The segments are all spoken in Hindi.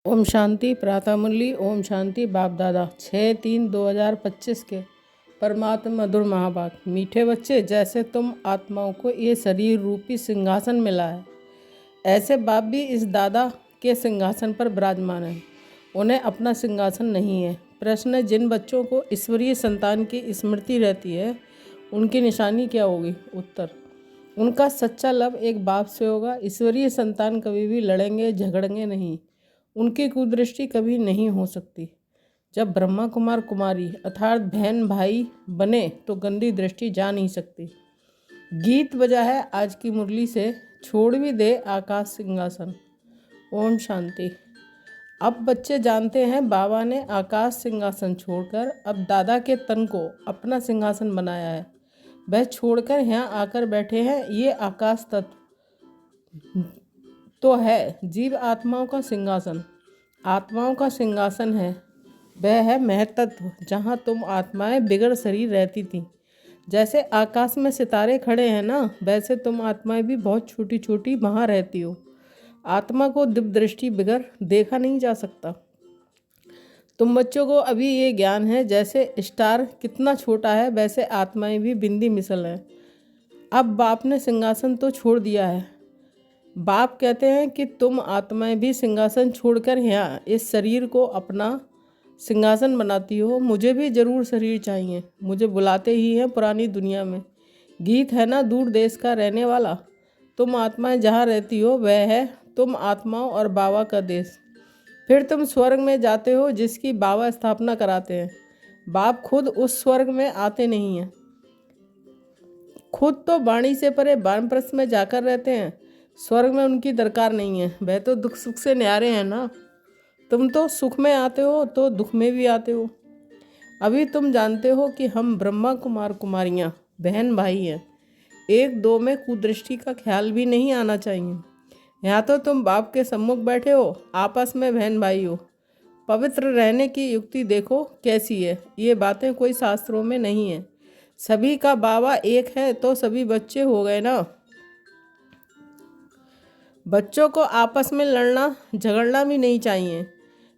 ओम शांति। प्रातः मुरली। ओम शांति। बाप दादा 6/3/2025 के परमात्मा मधुर महावाक्य। मीठे बच्चे, जैसे तुम आत्माओं को ये शरीर रूपी सिंहासन मिला है, ऐसे बाप भी इस दादा के सिंहासन पर विराजमान है। उन्हें अपना सिंहासन नहीं है। प्रश्न है, जिन बच्चों को ईश्वरीय संतान की स्मृति रहती है, उनकी निशानी क्या होगी? उत्तर, उनका सच्चा लव एक बाप से होगा। ईश्वरीय संतान कभी भी लड़ेंगे झगड़ेंगे नहीं। उनकी कुदृष्टि कभी नहीं हो सकती। जब ब्रह्मा कुमार कुमारी अर्थात बहन भाई बने तो गंदी दृष्टि जा नहीं सकती। गीत बजा है आज की मुरली से, छोड़ भी दे आकाश सिंहासन। ओम शांति। अब बच्चे जानते हैं, बाबा ने आकाश सिंहासन छोड़कर अब दादा के तन को अपना सिंहासन बनाया है। वह छोड़कर यहाँ आकर बैठे हैं। ये आकाश तत्व तो है जीव आत्माओं का सिंहासन। आत्माओं का सिंहासन है, वह है महतत्व, जहाँ तुम आत्माएं बिगड़ शरीर रहती थीं। जैसे आकाश में सितारे खड़े हैं ना, वैसे तुम आत्माएं भी बहुत छोटी छोटी वहाँ रहती हो। आत्मा को दिव्य दृष्टि बिगड़ देखा नहीं जा सकता। तुम बच्चों को अभी ये ज्ञान है, जैसे स्टार कितना छोटा है, वैसे आत्माएं भी बिंदी मिसल हैं। अब बाप ने सिंहासन तो छोड़ दिया है। बाप कहते हैं कि तुम आत्माएं भी सिंहासन छोड़कर यहाँ इस शरीर को अपना सिंहासन बनाती हो। मुझे भी ज़रूर शरीर चाहिए, मुझे बुलाते ही हैं पुरानी दुनिया में। गीत है ना, दूर देश का रहने वाला। तुम आत्माएं जहाँ रहती हो वह है तुम आत्माओं और बाबा का देश। फिर तुम स्वर्ग में जाते हो, जिसकी बाबा स्थापना कराते हैं। बाप खुद उस स्वर्ग में आते नहीं हैं, खुद तो वाणी से परे वानप्रस्थ में जाकर रहते हैं। स्वर्ग में उनकी दरकार नहीं है, वह तो दुख सुख से न्यारे हैं ना। तुम तो सुख में आते हो तो दुख में भी आते हो। अभी तुम जानते हो कि हम ब्रह्मा कुमार कुमारियाँ बहन भाई हैं। एक दो में कुदृष्टि का ख्याल भी नहीं आना चाहिए। यहाँ तो तुम बाप के सम्मुख बैठे हो, आपस में बहन भाई हो। पवित्र रहने की युक्ति देखो कैसी है। ये बातें कोई शास्त्रों में नहीं है। सभी का बाबा एक है तो सभी बच्चे हो गए ना। बच्चों को आपस में लड़ना झगड़ना भी नहीं चाहिए।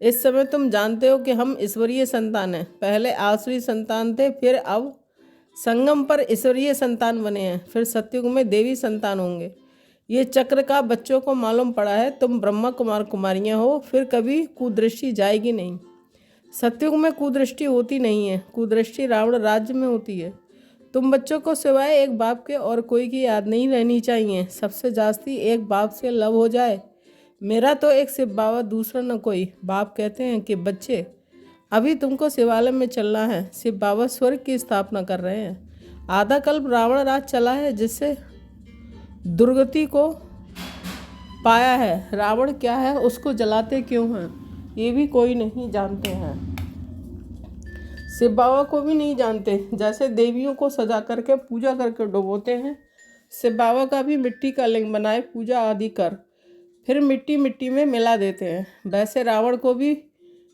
इस समय तुम जानते हो कि हम ईश्वरीय संतान हैं। पहले आसुरी संतान थे, फिर अब संगम पर ईश्वरीय संतान बने हैं, फिर सतयुग में देवी संतान होंगे। ये चक्र का बच्चों को मालूम पड़ा है। तुम ब्रह्मा कुमार कुमारियाँ हो, फिर कभी कुदृष्टि जाएगी नहीं। सतयुग में कुदृष्टि होती नहीं है, कुदृष्टि रावण राज्य में होती है। तुम बच्चों को सिवाय एक बाप के और कोई की याद नहीं रहनी चाहिए। सबसे जास्ती एक बाप से लव हो जाए। मेरा तो एक शिव बाबा, दूसरा न कोई। बाप कहते हैं कि बच्चे, अभी तुमको शिवालय में चलना है। शिव बाबा स्वर्ग की स्थापना कर रहे हैं। आधा कल्प रावण राज चला है, जिससे दुर्गति को पाया है। रावण क्या है, उसको जलाते क्यों हैं, ये भी कोई नहीं जानते हैं। शिव बाबा को भी नहीं जानते। जैसे देवियों को सजा करके पूजा करके डुबोते हैं, शिव बाबा का भी मिट्टी का लिंग बनाए पूजा आदि कर फिर मिट्टी मिट्टी में मिला देते हैं। वैसे रावण को भी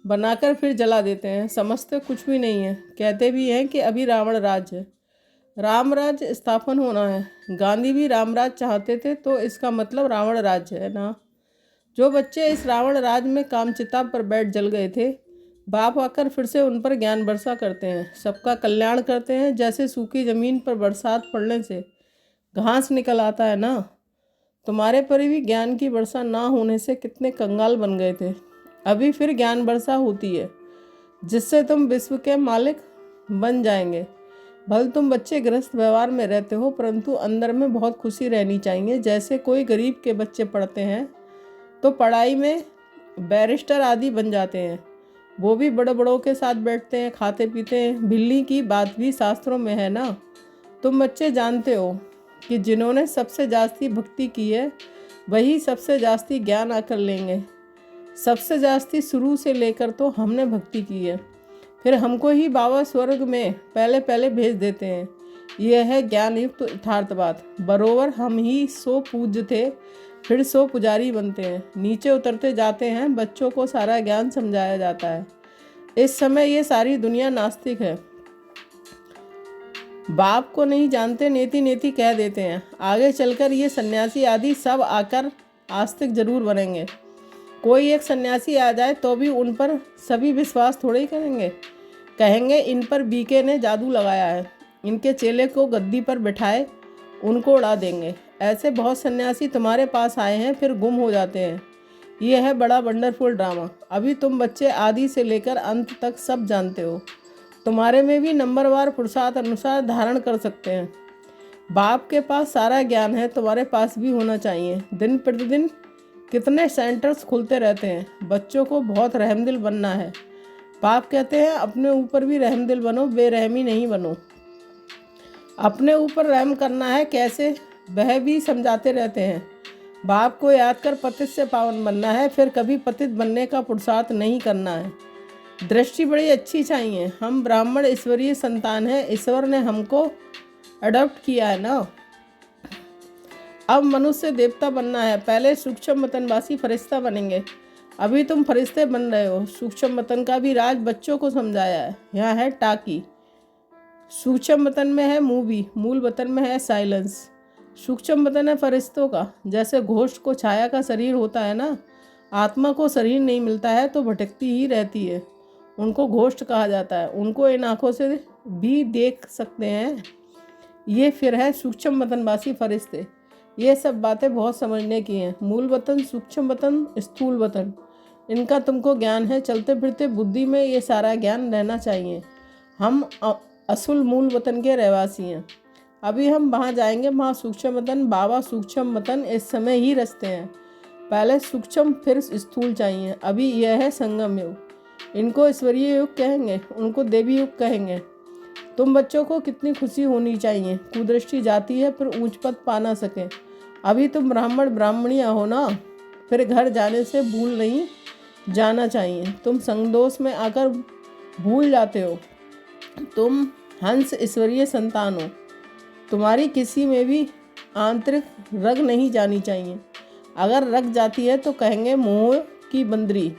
बनाकर फिर जला देते हैं। समझते कुछ भी नहीं है। कहते भी हैं कि अभी रावण राज है, राम राज स्थापन होना है। गांधी भी राम राज चाहते थे, तो इसका मतलब रावण राज है ना। जो बच्चे इस रावण राज में कामचिता पर बैठ जल गए थे, बाप आकर फिर से उन पर ज्ञान वर्षा करते हैं, सबका कल्याण करते हैं। जैसे सूखी ज़मीन पर बरसात पड़ने से घास निकल आता है ना, तुम्हारे पर भी ज्ञान की वर्षा ना होने से कितने कंगाल बन गए थे। अभी फिर ज्ञान वर्षा होती है, जिससे तुम विश्व के मालिक बन जाएंगे। भले तुम बच्चे गृहस्थ व्यवहार में रहते हो, परंतु अंदर में बहुत खुशी रहनी चाहिए। जैसे कोई गरीब के बच्चे पढ़ते हैं तो पढ़ाई में बैरिस्टर आदि बन जाते हैं। वो भी बड़े बड़ों के साथ बैठते हैं, खाते पीते हैं। बिल्ली की बात भी शास्त्रों में है ना। तुम बच्चे जानते हो कि जिन्होंने सबसे जास्ती भक्ति की है, वही सबसे जास्ती ज्ञान आकर लेंगे। सबसे जास्ती शुरू से लेकर तो हमने भक्ति की है, फिर हमको ही बाबा स्वर्ग में पहले पहले भेज देते हैं। यह है ज्ञान युक्त यथार्थ बात। बरोबर हम ही सो पूज्य थे, फिर सो पुजारी बनते हैं। नीचे उतरते जाते हैं, बच्चों को सारा ज्ञान समझाया जाता है। इस समय ये सारी दुनिया नास्तिक है, बाप को नहीं जानते, नेति नेति कह देते हैं। आगे चलकर ये सन्यासी आदि सब आकर आस्तिक जरूर बनेंगे। कोई एक सन्यासी आ जाए तो भी उन पर सभी विश्वास थोड़े ही करेंगे। कहेंगे इन पर बीके ने जादू लगाया है, इनके चेले को गद्दी पर बिठाए उनको उड़ा देंगे। ऐसे बहुत सन्यासी तुम्हारे पास आए हैं फिर गुम हो जाते हैं। ये है बड़ा वंडरफुल ड्रामा। अभी तुम बच्चे आदि से लेकर अंत तक सब जानते हो। तुम्हारे में भी नंबरवार पुरुषार्थ अनुसार धारण कर सकते हैं। बाप के पास सारा ज्ञान है, तुम्हारे पास भी होना चाहिए। दिन प्रतिदिन कितने सेंटर्स खुलते रहते हैं। बच्चों को बहुत रहमदिल बनना है। बाप कहते हैं अपने ऊपर भी रहमदिल बनो, बेरहमी नहीं बनो। अपने ऊपर रहम करना है कैसे, वह भी समझाते रहते हैं। बाप को याद कर पतित से पावन बनना है, फिर कभी पतित बनने का पुरुषार्थ नहीं करना है। दृष्टि बड़ी अच्छी चाहिए। हम ब्राह्मण ईश्वरीय संतान हैं, ईश्वर ने हमको अडॉप्ट किया है ना। अब मनुष्य देवता बनना है, पहले सूक्ष्म वतनवासी फरिश्ता बनेंगे। अभी तुम फरिश्ते बन रहे हो। सूक्ष्म वतन का भी राज बच्चों को समझाया है। यहाँ है टाकी। सूक्ष्म वतन में है मूवी, मूल वतन में है साइलेंस। सूक्ष्म वतन है फरिश्तों का। जैसे घोष्ट को छाया का शरीर होता है ना, आत्मा को शरीर नहीं मिलता है तो भटकती ही रहती है। उनको घोष्ट कहा जाता है। उनको इन आँखों से भी देख सकते हैं। ये फिर है सूक्ष्म वतनवासी फरिश्ते। ये सब बातें बहुत समझने की हैं। मूल वतन, सूक्ष्म वतन, स्थूल वतन, इनका तुमको ज्ञान है। चलते फिरते बुद्धि में ये सारा ज्ञान रहना चाहिए। हम असल मूल वतन के रहवासी हैं। अभी हम वहाँ जाएंगे, वहाँ सूक्ष्म वतन। बाबा सूक्ष्म वतन इस समय ही रचते हैं। पहले सूक्ष्म फिर स्थूल चाहिए। अभी यह है संगम युग। इनको ईश्वरीय युग कहेंगे, उनको देवी युग कहेंगे। तुम बच्चों को कितनी खुशी होनी चाहिए। कुदृष्टि जाती है फिर ऊंच पद पा ना सके। अभी तुम ब्राह्मण ब्राह्मणियाँ हो ना, फिर घर जाने से भूल नहीं जाना चाहिए। तुम संगदोष में आकर भूल जाते हो। तुम हंस ईश्वरीय संतान हो। तुम्हारी किसी में भी आंतरिक रग नहीं जानी चाहिए। अगर रग जाती है तो कहेंगे मोह की बंदरी।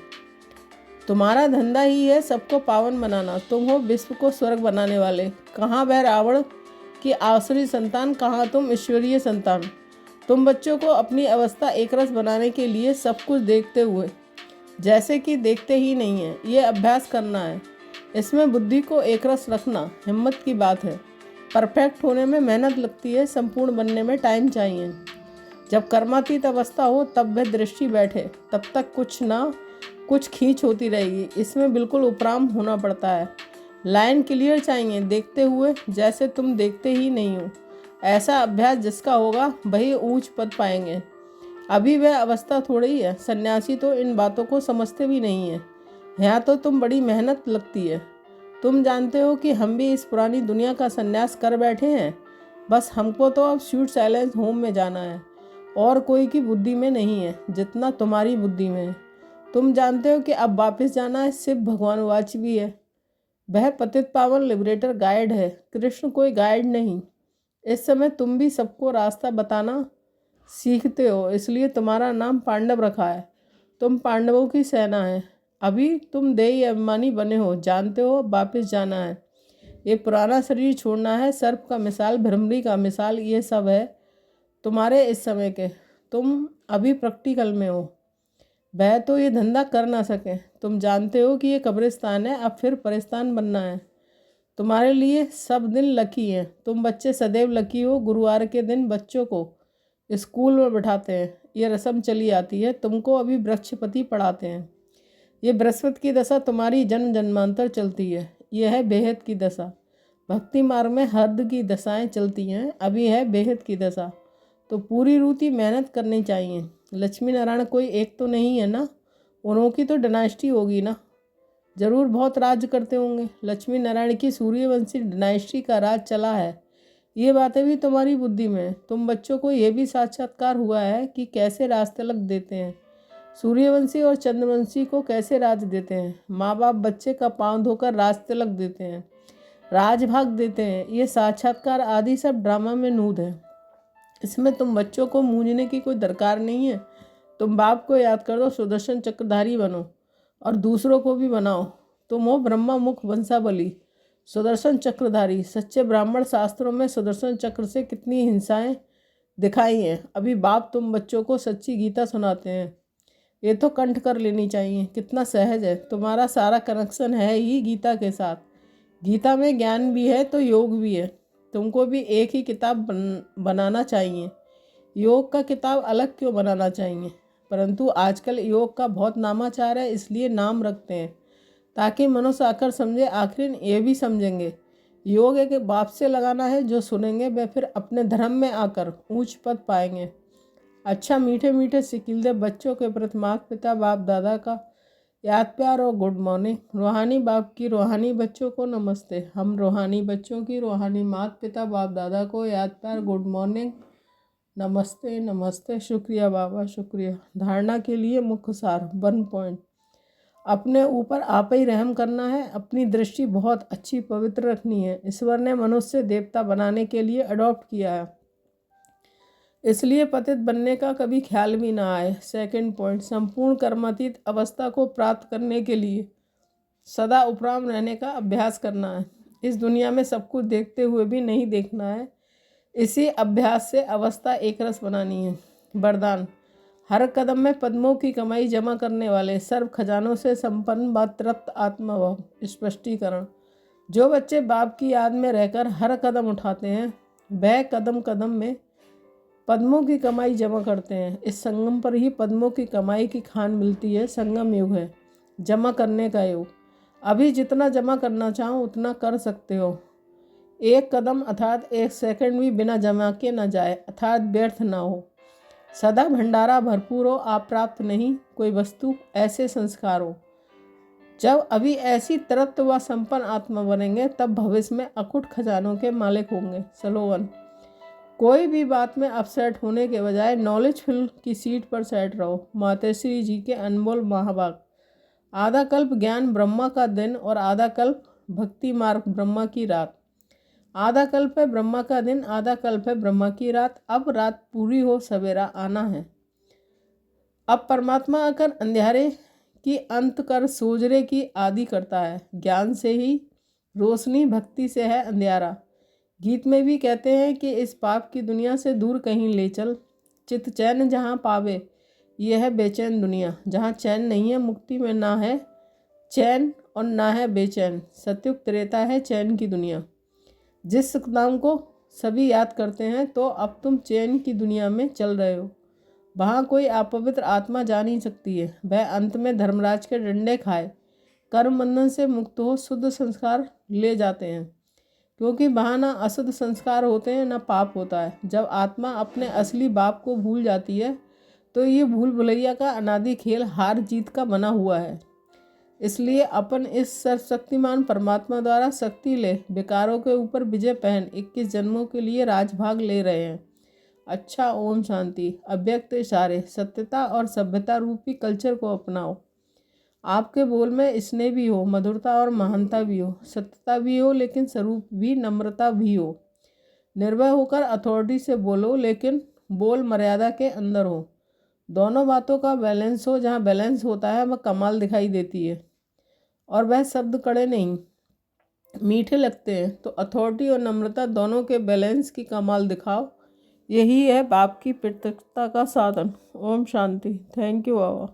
तुम्हारा धंधा ही है सबको पावन बनाना। तुम हो विश्व को स्वर्ग बनाने वाले। कहाँ वह रावण की आसुरी संतान, कहाँ तुम ईश्वरीय संतान। तुम बच्चों को अपनी अवस्था एकरस बनाने के लिए सब कुछ देखते हुए जैसे कि देखते ही नहीं है, ये अभ्यास करना है। इसमें बुद्धि को एकरस रखना हिम्मत की बात है। परफेक्ट होने में मेहनत लगती है, संपूर्ण बनने में टाइम चाहिए। जब कर्मातीत अवस्था हो तब वह दृष्टि बैठे, तब तक कुछ ना कुछ खींच होती रहेगी। इसमें बिल्कुल उपराम होना पड़ता है। लाइन क्लियर चाहिए, देखते हुए जैसे तुम देखते ही नहीं हो। ऐसा अभ्यास जिसका होगा वही ऊंच पद पाएंगे। अभी वह अवस्था थोड़ी है। सन्यासी तो इन बातों को समझते भी नहीं है। यहाँ तो तुम बड़ी मेहनत लगती है। तुम जानते हो कि हम भी इस पुरानी दुनिया का सन्यास कर बैठे हैं। बस हमको तो अब स्वीट साइलेंस होम में जाना है। और कोई की बुद्धि में नहीं है जितना तुम्हारी बुद्धि में है। तुम जानते हो कि अब वापस जाना है। शिव भगवान वाच भी है। वह पतित पावन लिबरेटर गाइड है। कृष्ण कोई गाइड नहीं। इस समय तुम भी सबको रास्ता बताना सीखते हो, इसलिए तुम्हारा नाम पांडव रखा है। तुम पांडवों की सेना है। अभी तुम देही अभिमानी बने हो, जानते हो वापस जाना है। ये पुराना शरीर छोड़ना है। सर्प का मिसाल, भ्रमरी का मिसाल, ये सब है तुम्हारे इस समय के। तुम अभी प्रैक्टिकल में हो। वह तो ये धंधा कर ना सके। तुम जानते हो कि ये कब्रिस्तान है, अब फिर परिस्तान बनना है। तुम्हारे लिए सब दिन लकी हैं। तुम बच्चे सदैव लकी हो। गुरुवार के दिन बच्चों को स्कूल में बैठाते हैं। ये रस्म चली आती है। तुमको अभी वृक्षपति पढ़ाते हैं। ये बृहस्पति की दशा तुम्हारी जन्म जन्मांतर चलती है। यह है बेहद की दशा। भक्ति मार्ग में हद की दशाएं चलती हैं। अभी है बेहद की दशा, तो पूरी रूती मेहनत करनी चाहिए। लक्ष्मी नारायण कोई एक तो नहीं है ना, उनकी तो डायनेस्टी होगी ना। जरूर बहुत राज करते होंगे। लक्ष्मी नारायण की सूर्यवंशी डायनेस्टी का राज चला है। ये बातें भी तुम्हारी बुद्धि में। तुम बच्चों को ये भी साक्षात्कार हुआ है कि कैसे राज तिलक देते हैं। सूर्यवंशी और चंद्रवंशी को कैसे राज देते हैं। माँ बाप बच्चे का पाँव धोकर राज तिलक देते हैं, राजभाग देते हैं। ये साक्षात्कार आदि सब ड्रामा में नूद है। इसमें तुम बच्चों को मूंझने की कोई दरकार नहीं है। तुम बाप को याद कर दो, सुदर्शन चक्रधारी बनो और दूसरों को भी बनाओ। तुम हो ब्रह्मा मुख वंशावली, सुदर्शन चक्रधारी। सच्चे ब्राह्मण शास्त्रों में सुदर्शन चक्र से कितनी हिंसाएं दिखाई हैं। अभी बाप तुम बच्चों को सच्ची गीता सुनाते हैं। ये तो कंठ कर लेनी चाहिए। कितना सहज है, तुम्हारा सारा कनेक्शन है ही गीता के साथ। गीता में ज्ञान भी है तो योग भी है। तुमको भी एक ही किताब बनाना चाहिए। योग का किताब अलग क्यों बनाना चाहिए? परंतु आजकल योग का बहुत नामाचार है, इसलिए नाम रखते हैं ताकि मनुष्य आकर समझे। आखिर ये भी समझेंगे। योग एक बाप से लगाना है, जो सुनेंगे वे फिर अपने धर्म में आकर ऊंच पद पाएंगे। अच्छा, मीठे मीठे सिकिलदे बच्चों के प्रति माता पिता बाप दादा का याद प्यार और गुड मॉर्निंग। रूहानी बाप की रूहानी बच्चों को नमस्ते। हम रूहानी बच्चों की रूहानी माता पिता बाप दादा को याद प्यार गुड मॉर्निंग, नमस्ते नमस्ते। शुक्रिया बाबा, शुक्रिया। धारणा के लिए मुख्य सार 1 पॉइंट। अपने ऊपर आप ही रहम करना है। अपनी दृष्टि बहुत अच्छी पवित्र रखनी है। ईश्वर ने मनुष्य देवता बनाने के लिए अडॉप्ट किया है, इसलिए पतित बनने का कभी ख्याल भी ना आए। 2 पॉइंट। संपूर्ण कर्मातीत अवस्था को प्राप्त करने के लिए सदा उपराम रहने का अभ्यास करना है। इस दुनिया में सब कुछ देखते हुए भी नहीं देखना है। इसी अभ्यास से अवस्था एक रस बनानी है। वरदान। हर कदम में पद्मों की कमाई जमा करने वाले, सर्व खजानों से संपन्न व तृप्त आत्मभाव। स्पष्टीकरण। जो बच्चे बाप की याद में रहकर हर कदम उठाते हैं, वह कदम कदम में पद्मों की कमाई जमा करते हैं। इस संगम पर ही पद्मों की कमाई की खान मिलती है। संगम युग है, जमा करने का युग। अभी जितना जमा करना चाहो उतना कर सकते हो। एक कदम अर्थात 1 सेकंड भी बिना जमा के न जाए, अर्थात व्यर्थ ना हो। सदा भंडारा भरपूर हो, आप प्राप्त नहीं कोई वस्तु, ऐसे संस्कार हो। जब अभी ऐसी तृप्त व संपन्न आत्मा बनेंगे, तब भविष्य में अकुट खजानों के मालिक होंगे। स्लोगन। कोई भी बात में अपसेट होने के बजाय नॉलेजफुल की सीट पर सेट रहो। मातेश्री जी के अनमोल महावाक्य। आधा कल्प ज्ञान ब्रह्मा का दिन और आधा कल्प भक्ति मार्ग ब्रह्मा की रात। आधा कल्प है ब्रह्मा का दिन, आधा कल्प है ब्रह्मा की रात। अब रात पूरी हो, सवेरा आना है। अब परमात्मा आकर अंधेरे की अंत कर सूजरे की आदि करता है। ज्ञान से ही रोशनी, भक्ति से है अंधेरा। गीत में भी कहते हैं कि इस पाप की दुनिया से दूर कहीं ले चल। चित चैन जहाँ पावे, यह है बेचैन दुनिया। जहाँ चैन नहीं है, मुक्ति में ना है चैन और ना है बेचैन। सत्युग त्रेता है चैन की दुनिया। जिस नाम को सभी याद करते हैं, तो अब तुम चैन की दुनिया में चल रहे हो। वहाँ कोई अपवित्र आत्मा जा नहीं सकती है। वह अंत में धर्मराज के डंडे खाए कर्म बंधन से मुक्त हो शुद्ध संस्कार ले जाते हैं, क्योंकि वहाँ ना अशुद्ध संस्कार होते हैं ना पाप होता है। जब आत्मा अपने असली बाप को भूल जाती है, तो ये भूल भुलैया का अनादि खेल हार जीत का बना हुआ है। इसलिए अपन इस सर्वशक्तिमान परमात्मा द्वारा शक्ति ले विकारों के ऊपर विजय पहन 21 जन्मों के लिए राजभाग ले रहे हैं। अच्छा, ओम शांति। अव्यक्त इशारे, सत्यता और सभ्यता रूपी कल्चर को अपनाओ। आपके बोल में स्नेह भी हो, मधुरता और महानता भी हो, सत्यता भी हो लेकिन स्वरूप भी नम्रता भी हो। निर्भय होकर अथॉरिटी से बोलो, लेकिन बोल मर्यादा के अंदर हो। दोनों बातों का बैलेंस हो। जहाँ बैलेंस होता है वह कमाल दिखाई देती है, और वह शब्द कड़े नहीं मीठे लगते हैं। तो अथॉरिटी और नम्रता दोनों के बैलेंस की कमाल दिखाओ। यही है बाप की प्रत्यक्षता का साधन। ओम शांति। Thank you Baba.